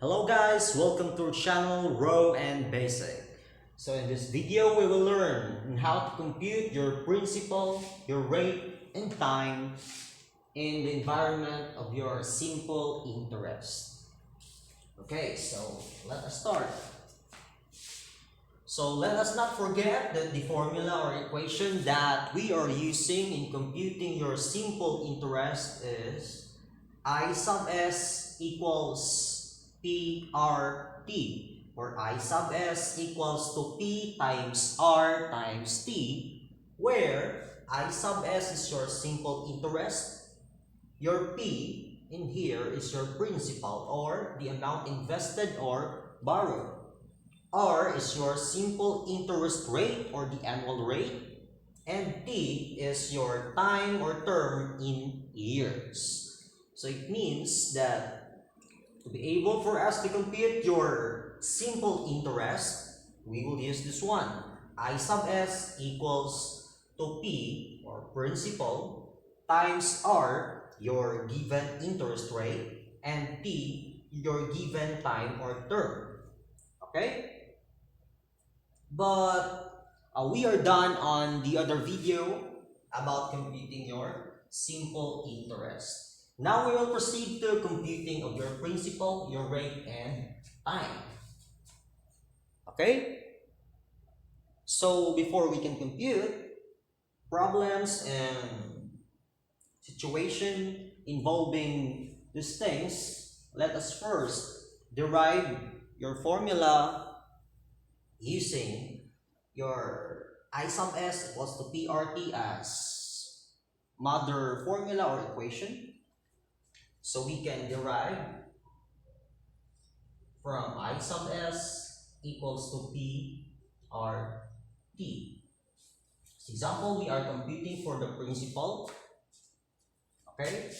Hello guys, welcome to our channel Raw and Basic. So in this video we will learn how to compute your principal, your rate and time in the environment of your simple interest. Okay, so let us start. So let us not forget that the formula or equation that we are using in computing your simple interest is I sub s equals PRT, where I sub s equals to P times R times T, where I sub s is your simple interest, your P in here is your principal or the amount invested or borrowed, R is your simple interest rate or the annual rate, and T is your time or term in years. So it means that to be able for us to compute your simple interest, we will use this one. I sub s equals to P or principal times R, your given interest rate, and T, your given time or term. Okay? But we are done on the other video about computing your simple interest. Now we will proceed to computing of your principal, your rate, and time. Okay? So before we can compute problems and situation involving these things, let us first derive your formula using your I sub s equals to PRT as mother formula or equation. So we can derive from I sub s equals to PRT. As example, we are computing for the principal. Okay?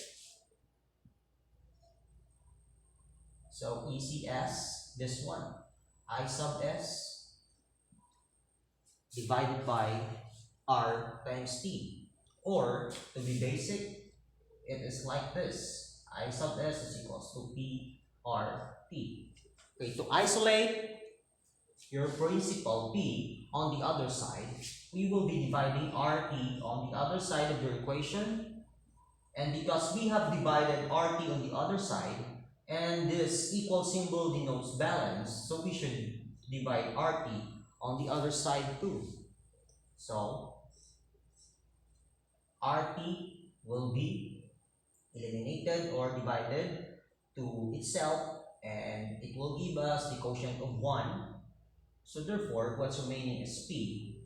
So ECS, this one, I sub s divided by R times T. Or, to be basic, it is like this. I sub s is equals to PRT. Okay, to isolate your principal P on the other side, we will be dividing RT on the other side of your equation. And because we have divided RT on the other side, and this equal symbol denotes balance, so we should divide RT on the other side too. So, RT will be eliminated or divided to itself, and it will give us the quotient of 1. So therefore, what's remaining is P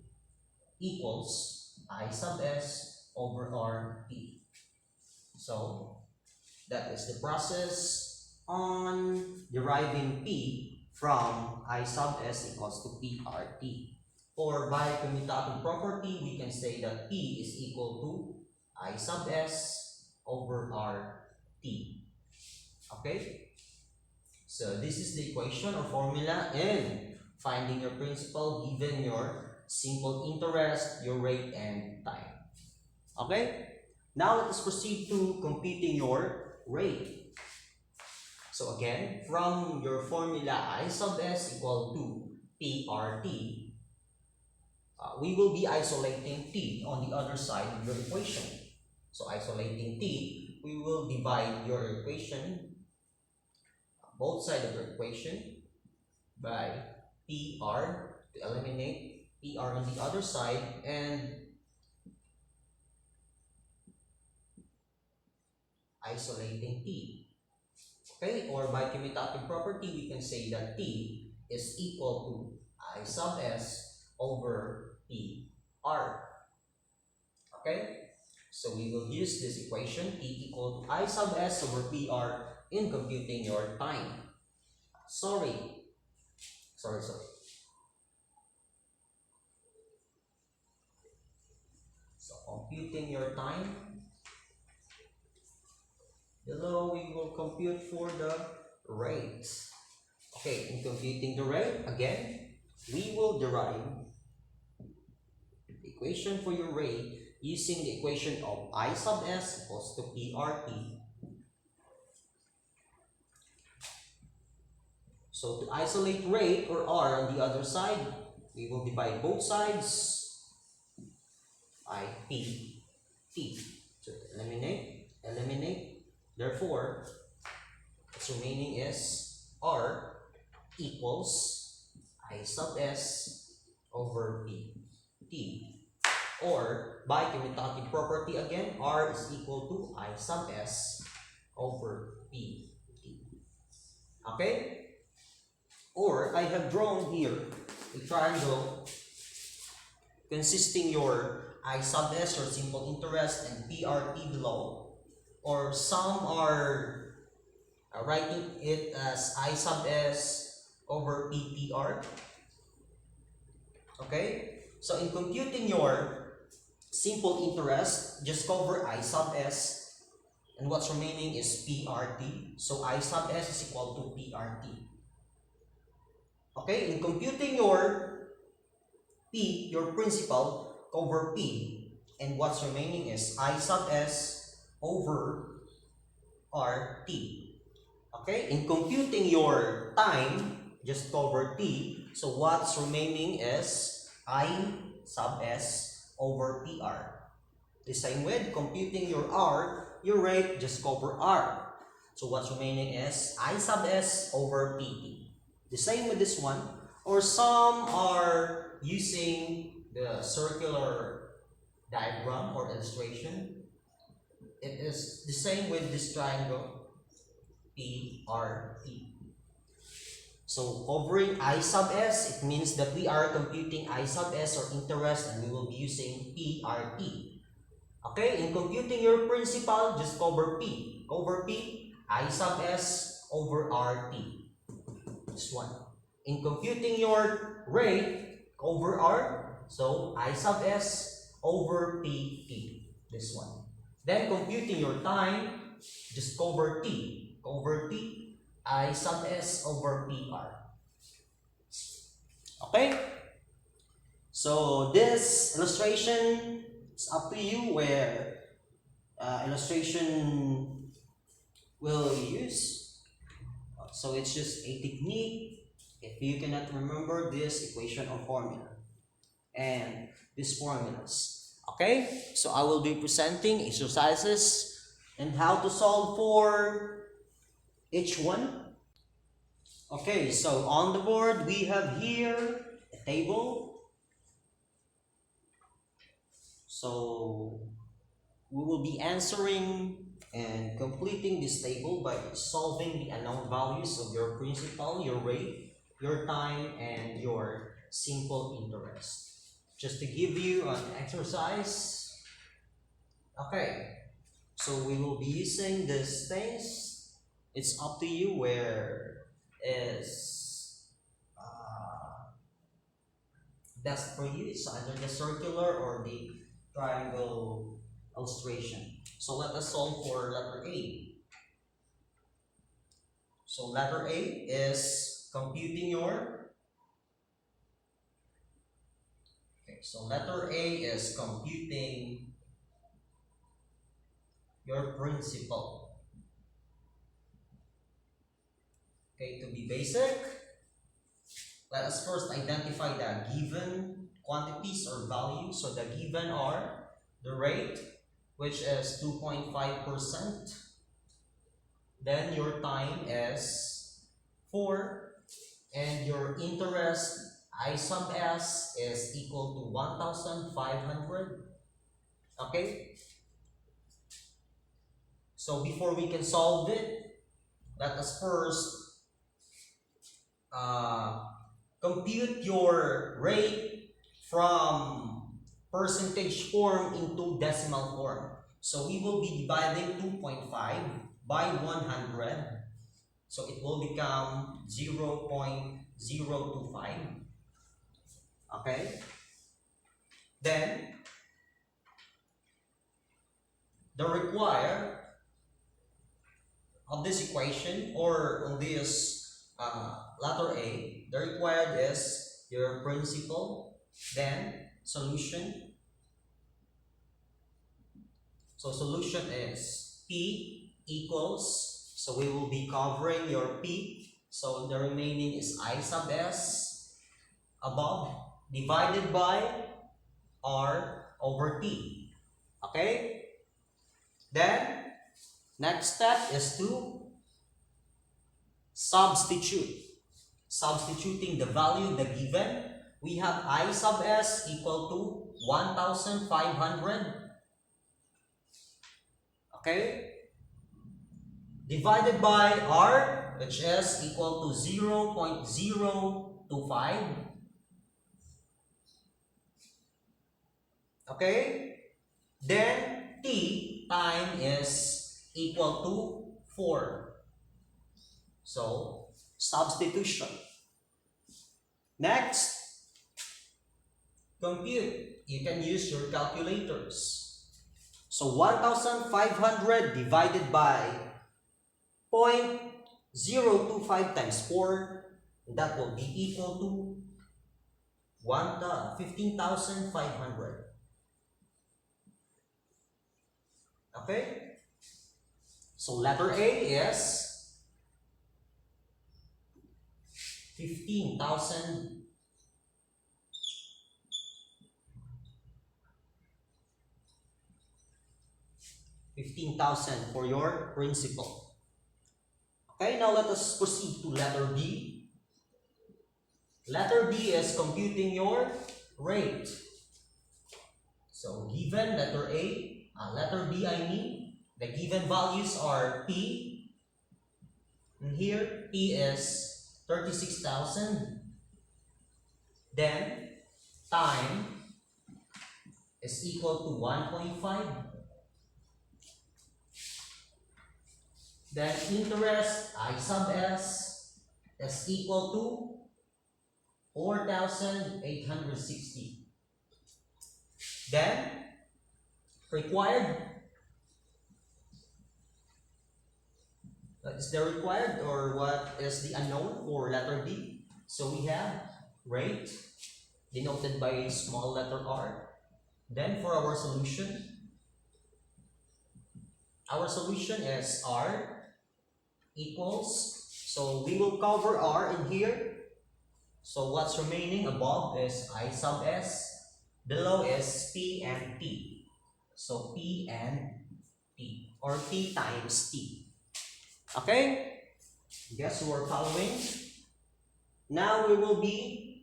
equals I sub s over RT. So that is the process on deriving P from I sub s equals to PRT. Or by commutative property, we can say that P is equal to I sub s over RT. Okay? So this is the equation or formula in finding your principal given your simple interest, your rate, and time. Okay? Now let us proceed to computing your rate. So again, from your formula I sub s equal to PRT, we will be isolating T on the other side of your equation. So isolating T, we will divide your equation, both sides of your equation, by PR to eliminate PR on the other side, and isolating T. Okay, or by commutative property, we can say that T is equal to I sub s over PR. Okay? So we will use this equation, T equal to I sub s over PR in computing your time. Sorry. So computing your time. Below we will compute for the rate. Okay, in computing the rate, again, we will derive the equation for your rate using the equation of I sub s equals to PRT So to isolate rate or R on the other side, we will divide both sides by P, T. So to eliminate. Therefore, what's remaining is R equals I sub S over P, T. Or by commutative property again, R is equal to I sub S over P, T. Okay? Or I have drawn here a triangle consisting your I sub S or simple interest and PRT below. Or some are writing it as I sub S over PTR. Okay? So in computing your simple interest, just cover I sub S, and what's remaining is PRT. So I sub S is equal to PRT. Okay, in computing your P, your principal, cover P, and what's remaining is I sub S over RT. Okay, in computing your time, just cover T, so what's remaining is I sub S over PR. The same with computing your R, your rate, just cover R. So what's remaining is I sub S over PT. The same with this one. Or some are using the circular diagram or illustration. It is the same with this triangle PRT. So covering I sub S, it means that we are computing I sub S or interest, and we will be using PRT. Okay, in computing your principal, just cover P. Cover P, I sub S over RT. This one. In computing your rate, cover R, so I sub S over PT. This one. Then computing your time, just cover T. Cover T, I sub S over PR. Okay? So this illustration is up to you where illustration will use. So it's just a technique if you cannot remember this equation or formula and these formulas. Okay? So I will be presenting exercises and how to solve for each one. Okay, so on the board we have here a table. So we will be answering and completing this table by solving the unknown values of your principal, your rate, your time, and your simple interest. Just to give you an exercise. Okay, so we will be using these things. It's up to you where is best for you. It's either the circular or the triangle illustration. So let us solve for letter A. So letter A is computing your. Okay, so letter A is computing your principal. Okay, to be basic, let us first identify the given quantities or values. So the given are the rate, which is 2.5%. Then your time is 4. And your interest, I sub S, is equal to 1,500. Okay? So before we can solve it, let us first compute your rate from percentage form into decimal form. So we will be dividing 2.5 by 100. So it will become 0.025. Okay? Then, the required of this equation or on this letter A, the required is your principal, then solution. So solution is P equals, so we will be covering your P, So the remaining is I sub s above divided by R over T. Okay? Then, next step is to substitute. Substituting the value of the given, we have I sub s equal to 1,500. Okay? Divided by R, which is equal to 0.025. Okay? Then T time is equal to 4. So, substitution. Next, compute. You can use your calculators. So 1,500 divided by 0.025 times 4, that will be equal to 15,500. Okay? So letter A is 15,000. 15,000 for your principal. Okay, now let us proceed to letter B. Letter B is computing your rate. So given letter A, letter B I mean, the given values are P, and here P is 36,000. Then time is equal to 1.5. Then interest I sub s is equal to 4,860. Then required, what is the required or what is the unknown for letter B? So we have rate denoted by a small letter r. Then for our solution is r equals, so we will cover r in here. So what's remaining above is I sub s, below is p and t. So p and t, or p times t. Okay? Guess who are following? Now we will be,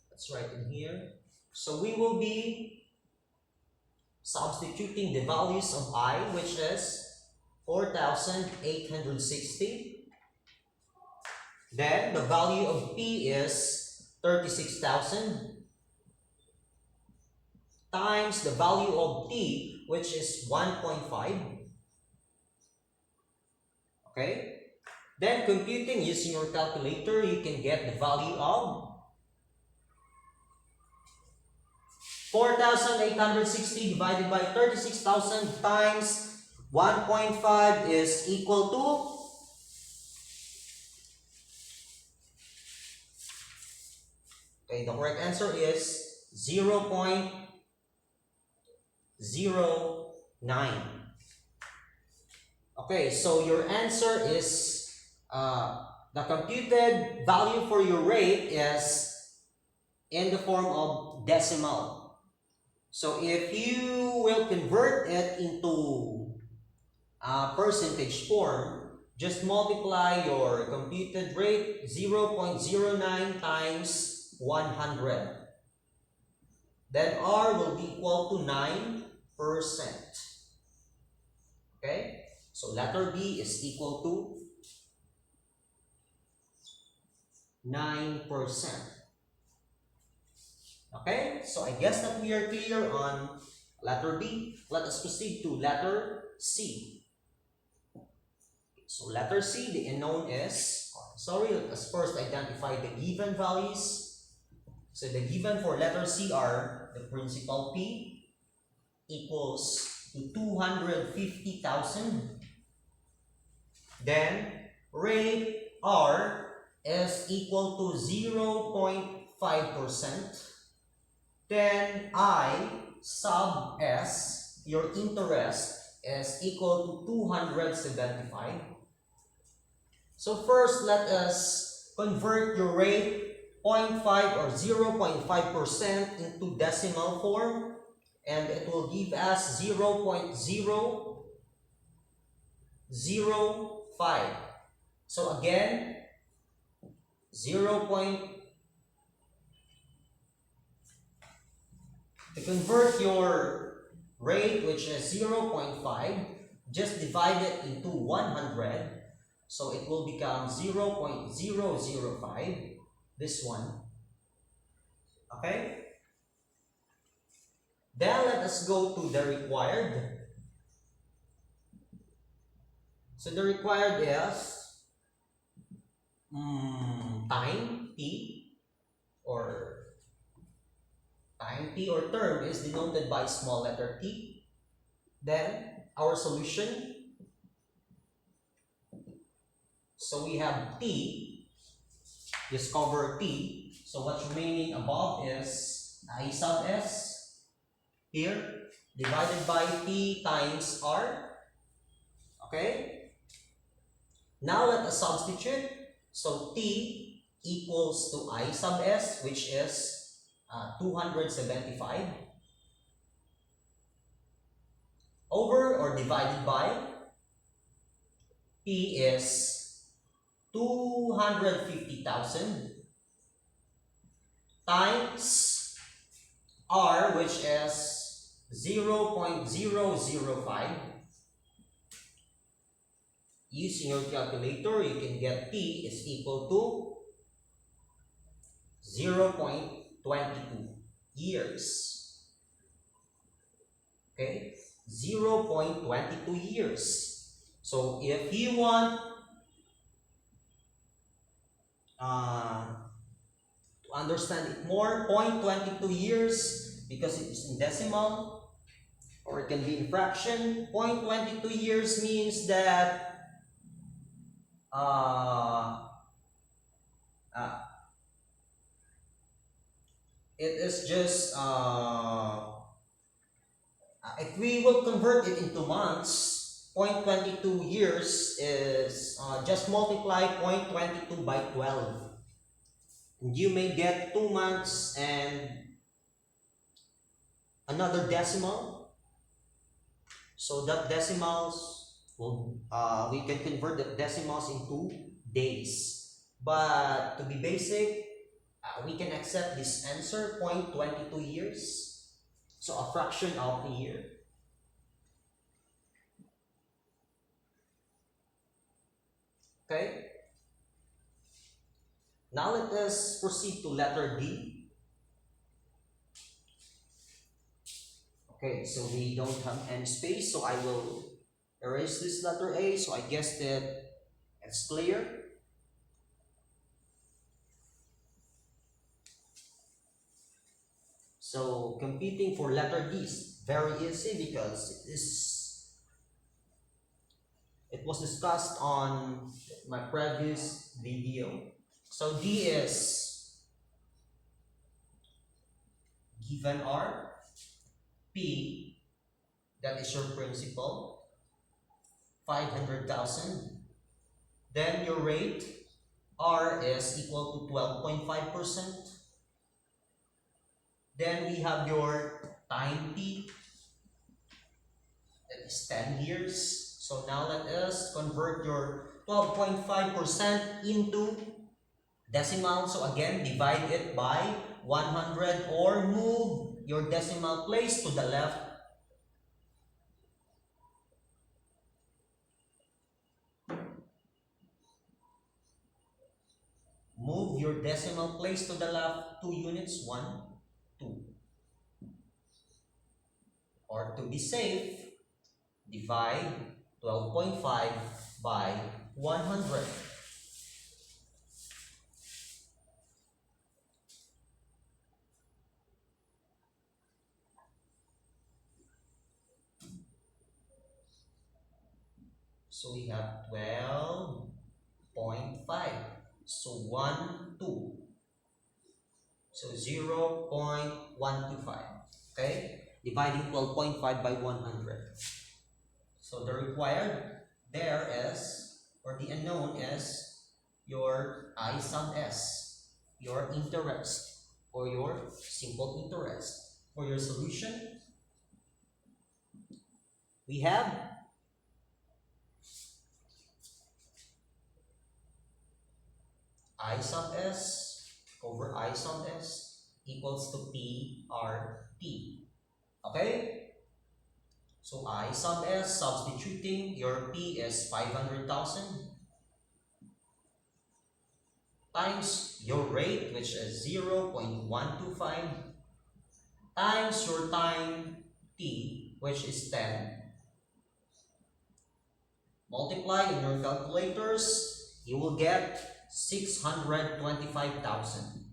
let's write in here. So we will be substituting the values of I, which is 4,860. Then the value of P is 36,000 times the value of T, which is 1.5. Okay? Then computing using your calculator, you can get the value of 4,860 divided by 36,000 times 1.5 is equal to 0.09. The correct answer is 0.09. Okay, so your answer is the computed value for your rate is in the form of decimal. So if you will convert it into percentage form, just multiply your computed rate 0.09 times 100. Then R will be equal to 9%. Okay? So letter B is equal to 9%. Okay? So I guess that we are clear on letter B. Let us proceed to letter C. So letter C, the unknown is, let us first identify the given values. So the given for letter C are the principal P equals to 250,000. Then rate R is equal to 0.5%. Then I sub S, your interest, is equal to 275. So first, let us convert your rate 0.5 or 0.5% into decimal form, and it will give us 0.005. So again, 0. To convert your rate, which is 0.5, just divide it into 100. So it will become 0.005, this one. Okay? Then let us go to the required. So the required is time t, or term is denoted by small letter t. Then our solution. So we have t, discover t. So what's remaining above is I sub s here, divided by t times r. Okay? Now let us substitute. So t equals to I sub s, which is 275, over or divided by p is 250,000 times r, which is 0.005. Using your calculator, you can get t is equal to 0.22 years. Okay, 0.22 years. So if you want to understand it more, 0.22 years, because it is in decimal, or it can be in fraction. 0.22 years means that it is just if we will convert it into months, 0.22 years is just multiply 0.22 by 12. And you may get 2 months and another decimal. So that decimals will we can convert the decimals into days. But to be basic, we can accept this answer, 0.22 years. So a fraction of a year. Okay. Now let us proceed to letter D. Okay, so we don't have any space, so I will erase this letter A. So I guess that it's clear. So computing for letter D is very easy because it was discussed on my previous video. So D is given R, P, that is your principal, 500,000. Then your rate, R, is equal to 12.5%. Then we have your time T, that is 10 years. So now let us convert your 12.5% into decimal. So again, divide it by 100 or move your decimal place to the left. Move your decimal place to the left 2 units, 1, 2. Or to be safe, divide 12.5 by 100. So we have 12.5. So 1, 2. So 0.125. Okay? Dividing 12.5 by 100. So the required there is, or the unknown is your I sub s, your interest, or your simple interest. For your solution, we have I sub s over I sub s equals to PRT. Okay? So I sub s, substituting, your P is 500,000 times your rate, which is 0.125, times your time T, which is 10. Multiply in your calculators, you will get 625,000.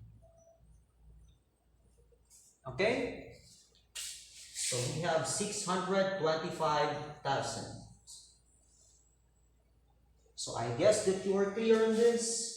Okay? So we have 625,000. So I guess that you are clear on this.